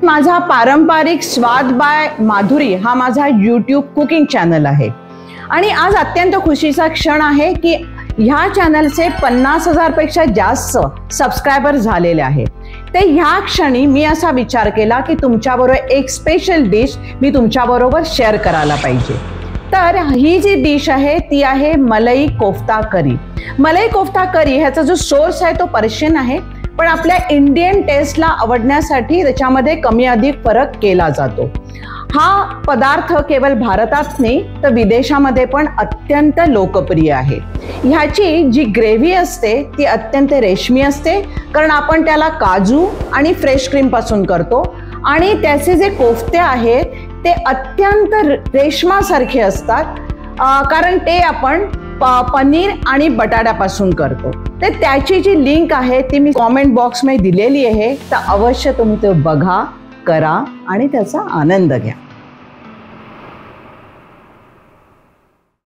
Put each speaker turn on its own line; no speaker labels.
माझा पारंपरिक स्वाद बाय माधुरी हा माझा यूट्यूब कुकिंग चॅनल आहे आणि आज अत्यंत खुशीचा क्षण आहे की ह्या चॅनलचे 50,000 पेक्षा जास्त सबस्क्रायबर झालेले आहेत। ते ह्या क्षणी मी असा विचार केला की तुमच्याबरोबर एक स्पेशल डिश मी तुमच्याबरोबर शेअर करायला पाहिजे। तर ही जी डिश आहे ती आहे मलाई कोफ्ता करी। मलाई कोफ्ता करी ह्याचा जो सोर्स आहे तो पर्शियन आहे, पण आपल्या इंडियन टेस्टला आवडण्यासाठी त्याच्यामध्ये कमी अधिक फरक केला जातो। हा पदार्थ केवळ भारतात नाही तर विदेशामध्ये पण अत्यंत लोकप्रिय आहे। ह्याची जी ग्रेव्ही असते ती अत्यंत रेशमी असते, कारण आपण त्याला काजू आणि फ्रेश क्रीम पासून करतो आणि त्याचे जे कोफ्ते आहेत ते अत्यंत रेशमासारखे असतात, कारण ते आपण पनीर आणि बटाट्यापासून करतो। तर त्याची जी लिंक आहे ती मी कमेंट बॉक्स मध्ये दिलेली आहे, तर अवश्य तुम्ही ते बघा, करा आणि त्याचा आनंद घ्या।